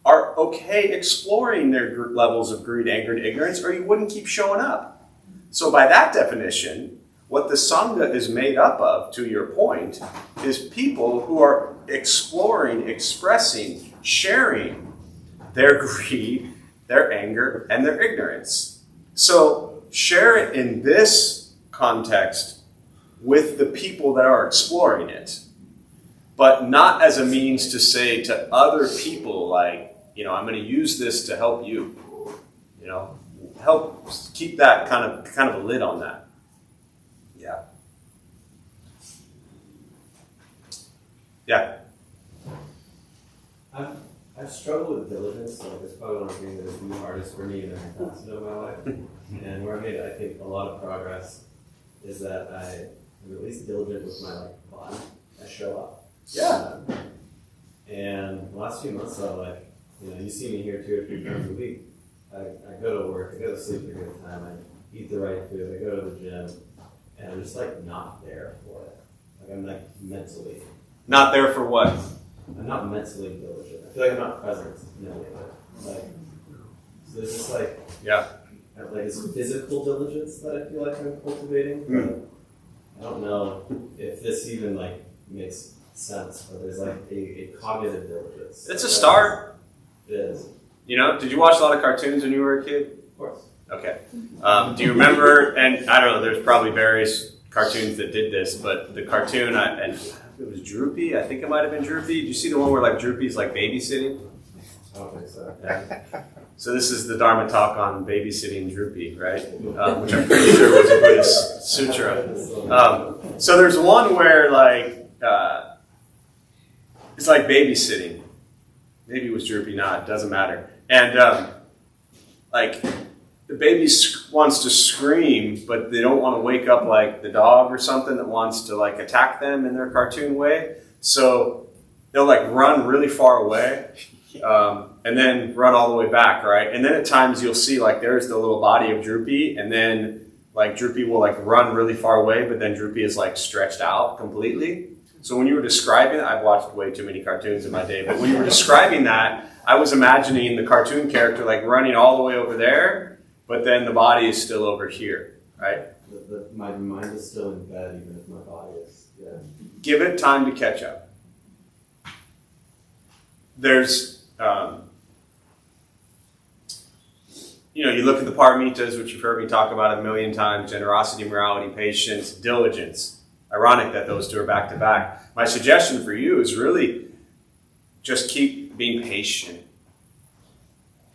are okay exploring their levels of greed, anger, and ignorance, or you wouldn't keep showing up. So by that definition, what the Sangha is made up of, to your point, is people who are exploring, expressing, sharing their greed, their anger, and their ignorance. So share it in this context with the people that are exploring it, but not as a means to say to other people, like, I'm going to use this to help you. Help keep that kind of a lid on that. Yeah. Yeah. I've struggled with diligence, so it's probably one of the things that is the hardest for me in every facet of my life. And where I made, I think, a lot of progress is that I am at least diligent with my body. I show up. Yeah. And the last few months, though, you see me here 2 or 3 times a week. I go to work, I go to sleep at a good time, I eat the right food, I go to the gym, and I'm just not there for it. I'm mentally. Not there for what? I'm not mentally diligent. I feel like I'm not present in any of it. So there's just yeah. It's physical diligence that I feel like I'm cultivating. But I don't know if this even makes sense, but there's a cognitive diligence. It's a start. It is. Did you watch a lot of cartoons when you were a kid? Of course. Okay. Do you remember, and I don't know, there's probably various cartoons that did this, but the cartoon, and it was Droopy, I think it might have been Droopy. Did you see the one where Droopy's babysitting? I don't think so. Yeah. So this is the Dharma talk on babysitting Droopy, right? Which I'm pretty sure was a Buddhist sutra. So there's one where it's like babysitting. Maybe it was Droopy, not, doesn't matter. And the baby wants to scream, but they don't want to wake up the dog or something that wants to attack them in their cartoon way. So they'll run really far away and then run all the way back, right? And then at times you'll see there's the little body of Droopy, and then Droopy will run really far away, but then Droopy is stretched out completely. So when you were describing it, I've watched way too many cartoons in my day, but when you were describing that, I was imagining the cartoon character running all the way over there, but then the body is still over here, right? My mind is still in bed, even if my body is. Yeah. Give it time to catch up. There's, you look at the Paramitas, which you've heard me talk about a million times: generosity, morality, patience, diligence. Ironic that those two are back to back. My suggestion for you is really just keep being patient,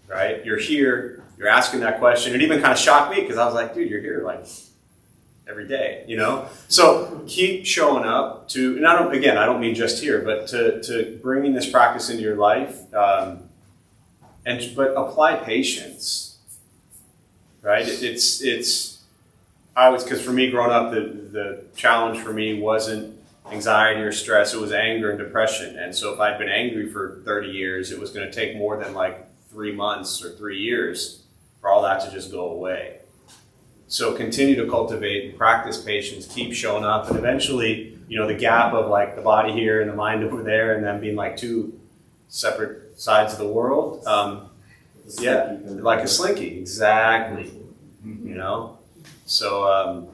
right? You're here, you're asking that question. It even kind of shocked me because I was like, dude, you're here every day, So keep showing up to, and I don't mean just here, but to bringing this practice into your life, but apply patience, right? Because for me growing up, the challenge for me wasn't anxiety or stress, it was anger and depression. And so if I'd been angry for 30 years, it was going to take more than 3 months or 3 years for all that to just go away. So continue to cultivate and practice patience, keep showing up, and eventually, the gap of the body here and the mind over there and them being two separate sides of the world, like a slinky, exactly, So,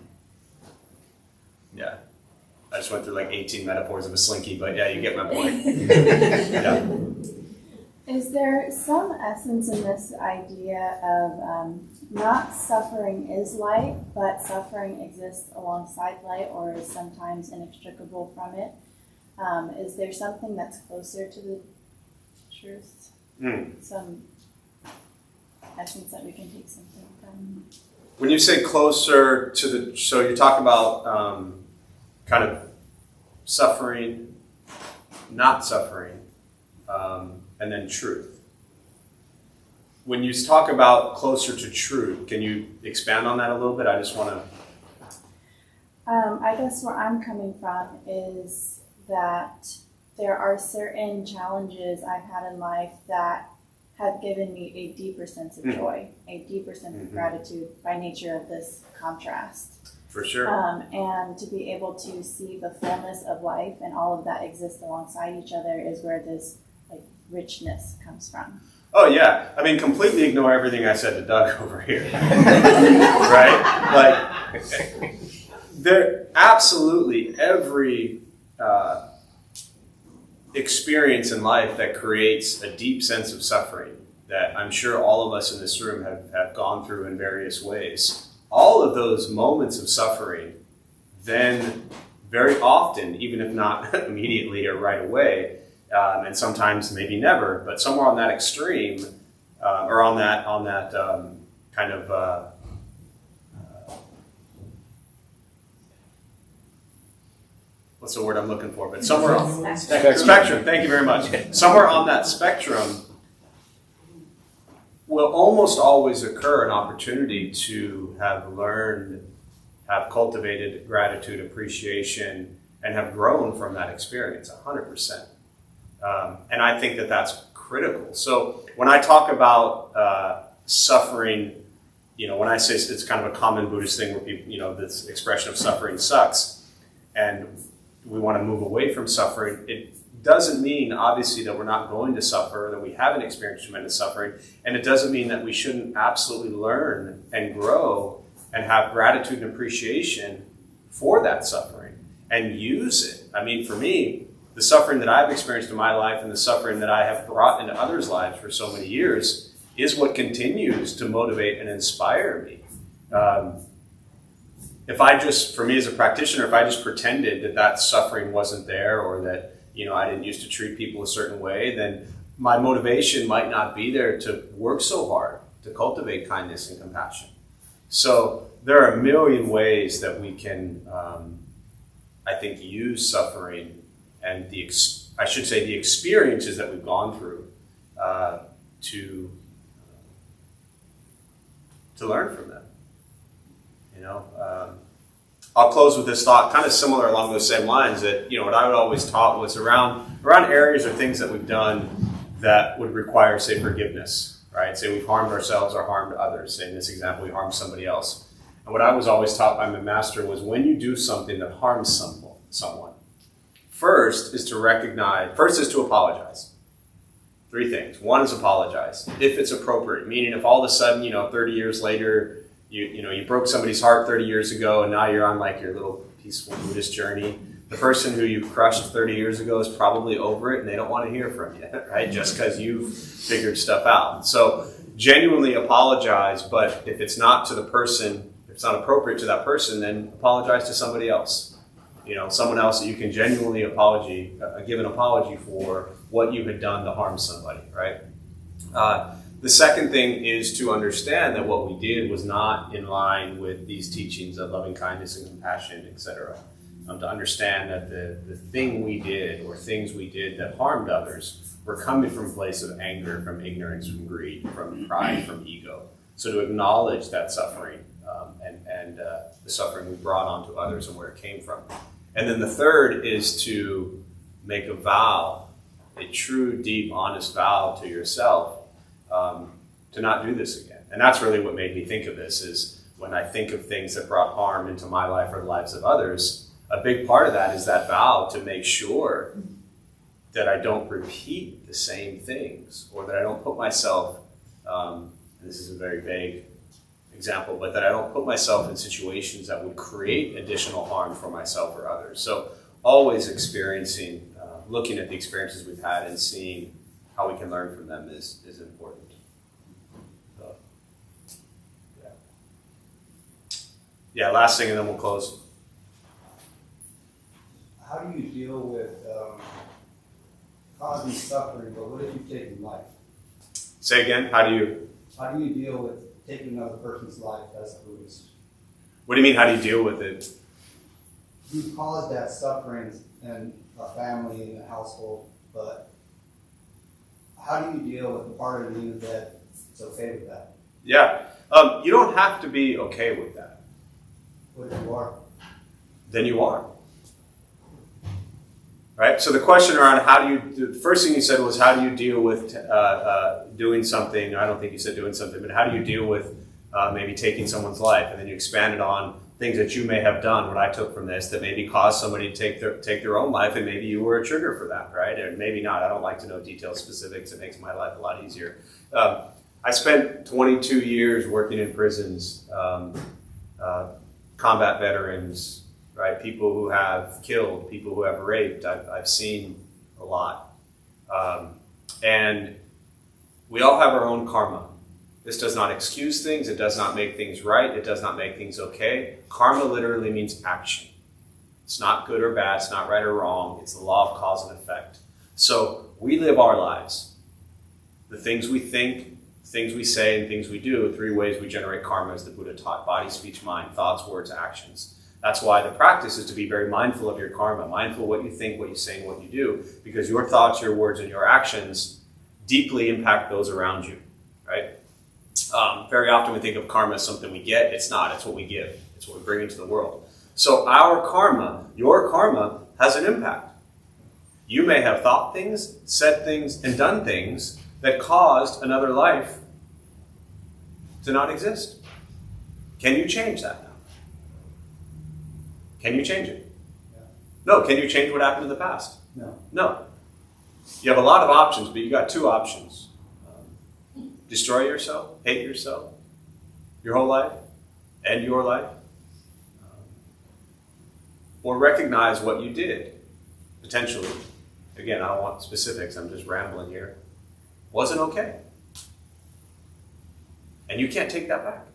I just went through 18 metaphors of a slinky, but yeah, you get my point. Yeah. Is there some essence in this idea of not suffering is light, but suffering exists alongside light or is sometimes inextricable from it? Is there something that's closer to the truth? Some essence that we can take something from? When you say closer to the, so you're talking about kind of suffering, not suffering, and then truth. When you talk about closer to truth, can you expand on that a little bit? I just want to... I guess where I'm coming from is that there are certain challenges I've had in life that have given me a deeper sense of joy, a deeper sense of gratitude by nature of this contrast. For sure. And to be able to see the fullness of life and all of that exists alongside each other is where this like richness comes from. Oh yeah, I mean, completely ignore everything I said to Doug over here, right? Like, there absolutely every experience in life that creates a deep sense of suffering that I'm sure all of us in this room have gone through in various ways. All of those moments of suffering, then very often, even if not immediately or right away, and sometimes maybe never, but somewhere on that extreme, or on that kind of what's the word I'm looking for? But somewhere on spectrum. Thank you very much. Somewhere on that spectrum will almost always occur an opportunity to have learned, have cultivated gratitude, appreciation, and have grown from that experience 100%. And I think that that's critical. So when I talk about suffering, when I say it's kind of a common Buddhist thing where people, this expression of suffering sucks, and we want to move away from suffering, it doesn't mean, obviously, that we're not going to suffer, that we haven't experienced tremendous suffering, and it doesn't mean that we shouldn't absolutely learn and grow and have gratitude and appreciation for that suffering and use it. I mean, for me, the suffering that I've experienced in my life and the suffering that I have brought into others' lives for so many years is what continues to motivate and inspire me. For me as a practitioner, if I just pretended that suffering wasn't there, or that, I didn't used to treat people a certain way, then my motivation might not be there to work so hard to cultivate kindness and compassion. So there are a million ways that we can, I think, use suffering and the experiences that we've gone through to learn from them. I'll close with this thought, kind of similar along those same lines, that what I would always taught was around areas or things that we've done that would require, say, forgiveness, right? Say we've harmed ourselves or harmed others. Say in this example, we harmed somebody else. And what I was always taught by my master was when you do something that harms someone, first is to apologize. 3 things. 1 is apologize, if it's appropriate. Meaning if all of a sudden, 30 years later, you broke somebody's heart 30 years ago and now you're on like your little peaceful Buddhist journey, the person who you crushed 30 years ago is probably over it and they don't want to hear from you, right? Just because you've figured stuff out. So genuinely apologize, but if it's not to the person, if it's not appropriate to that person, then apologize to somebody else. Someone else that you can genuinely give an apology for what you had done to harm somebody, right? The second thing is to understand that what we did was not in line with these teachings of loving kindness and compassion, etc. To understand that the thing we did or things we did that harmed others were coming from a place of anger, from ignorance, from greed, from pride, from ego. So to acknowledge that suffering and the suffering we brought onto others and where it came from. And then the third is to make a vow, a true, deep, honest vow to yourself to not do this again. And that's really what made me think of this, is when I think of things that brought harm into my life or the lives of others, a big part of that is that vow to make sure that I don't repeat the same things, or that I don't put myself, and this is a very vague example, but that I don't put myself in situations that would create additional harm for myself or others. So always experiencing, looking at the experiences we've had and seeing how we can learn from them is important. So, yeah, last thing and then we'll close. how do you deal with causing suffering, but what if you've taken life? Say again, how do you deal with taking another person's life as a Buddhist? what do you mean, how do you deal with it? You cause that suffering in a family, in a household, but how do you deal with the part of you that it's okay with that? Yeah, you don't have to be okay with that. What if you are? Then you are. Right? So the question around the first thing you said was, how do you deal with doing something? I don't think you said doing something, but how do you deal with maybe taking someone's life? And then you expanded on things that you may have done, what I took from this, that maybe caused somebody to take their own life, and maybe you were a trigger for that, right? Or maybe not. I don't like to know detailed specifics. It makes my life a lot easier. I spent 22 years working in prisons, combat veterans, right? People who have killed, people who have raped. I've seen a lot. And we all have our own karma. This does not excuse things. It does not make things right. It does not make things okay. Karma literally means action. It's not good or bad. It's not right or wrong. It's the law of cause and effect. So we live our lives. The things we think, things we say, and things we do, 3 ways we generate karma, as the Buddha taught: body, speech, mind, thoughts, words, actions. That's why the practice is to be very mindful of your karma, mindful of what you think, what you say, and what you do, because your thoughts, your words, and your actions deeply impact those around you, right? Very often we think of karma as something we get. It's not. It's what we give. It's what we bring into the world. So our karma, your karma, has an impact. You may have thought things, said things, and done things that caused another life to not exist. Can you change that now? Can you change it? Yeah. No. Can you change what happened in the past? No. No. You have a lot of options, but you got 2 options. Destroy yourself, hate yourself, your whole life, end your life, or recognize what you did, potentially. Again, I don't want specifics, I'm just rambling here. Wasn't okay. And you can't take that back.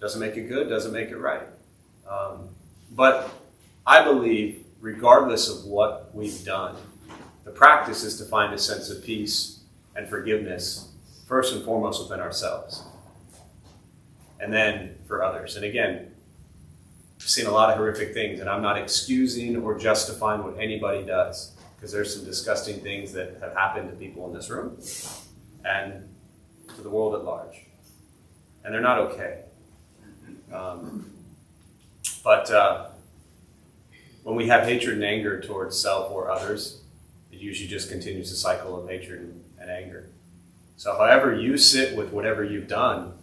Doesn't make it good, doesn't make it right. But I believe, regardless of what we've done, the practice is to find a sense of peace and forgiveness, first and foremost within ourselves, and then for others. And again, I've seen a lot of horrific things, and I'm not excusing or justifying what anybody does, because there's some disgusting things that have happened to people in this room and to the world at large, and they're not okay. But when we have hatred and anger towards self or others, it usually just continues a cycle of hatred and anger. So however you sit with whatever you've done,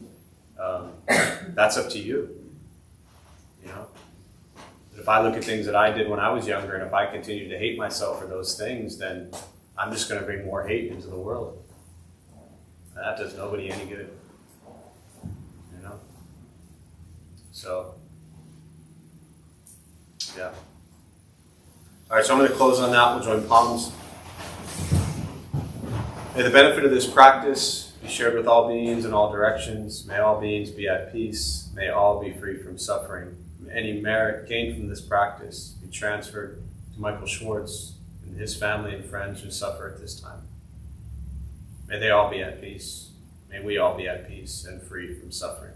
that's up to you. You know? But if I look at things that I did when I was younger, and if I continue to hate myself for those things, then I'm just going to bring more hate into the world. And that does nobody any good. You know? So, yeah. All right, so I'm going to close on that. We'll join palms. May the benefit of this practice be shared with all beings in all directions. May all beings be at peace. May all be free from suffering. May any merit gained from this practice be transferred to Michael Schwartz and his family and friends who suffer at this time. May they all be at peace. May we all be at peace and free from suffering.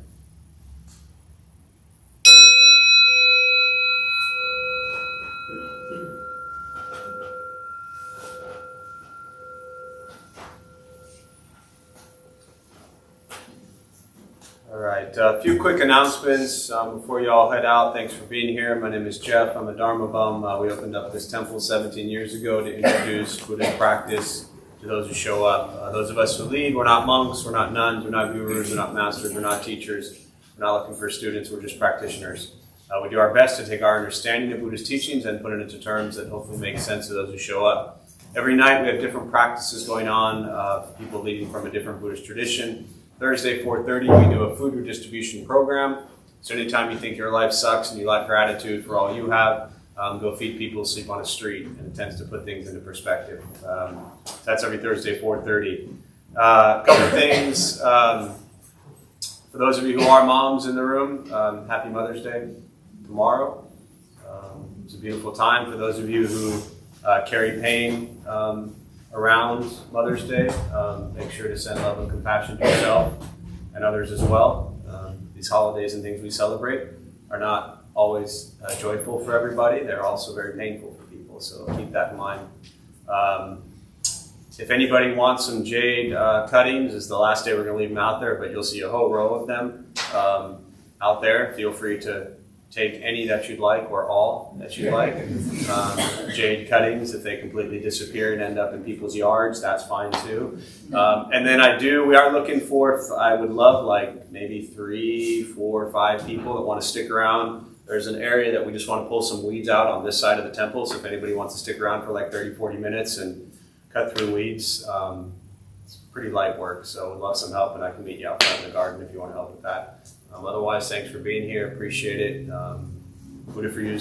All right, a few quick announcements before you all head out. Thanks for being here. My name is Jeff. I'm a Dharma Bum. We opened up this temple 17 years ago to introduce Buddhist practice to those who show up. Those of us who lead, we're not monks, we're not nuns, we're not gurus, we're not masters, we're not teachers. We're not looking for students, we're just practitioners. We do our best to take our understanding of Buddhist teachings and put it into terms that hopefully make sense to those who show up. Every night we have different practices going on, people leading from a different Buddhist tradition. Thursday, 4:30, we do a food redistribution program. So anytime you think your life sucks and you lack gratitude for all you have, go feed people who sleep on the street, and it tends to put things into perspective. That's every Thursday, 4:30. A couple things. For those of you who are moms in the room, happy Mother's Day tomorrow. It's a beautiful time for those of you who carry pain around Mother's Day. Make sure to send love and compassion to yourself and others as well. These holidays and things we celebrate are not always joyful for everybody. They're also very painful for people, so keep that in mind. If anybody wants some jade cuttings, it's the last day we're going to leave them out there, but you'll see a whole row of them out there. Feel free to take any that you'd like or all that you'd like. Jade cuttings, if they completely disappear and end up in people's yards, that's fine too. And then we are looking for, I would love like maybe 3, 4, 5 people that want to stick around. There's an area that we just want to pull some weeds out on this side of the temple, so if anybody wants to stick around for like 30, 40 minutes and cut through weeds, it's pretty light work, so we'd love some help, and I can meet you out front in the garden if you want to help with that. Otherwise, thanks for being here. Appreciate it. Buddha for you.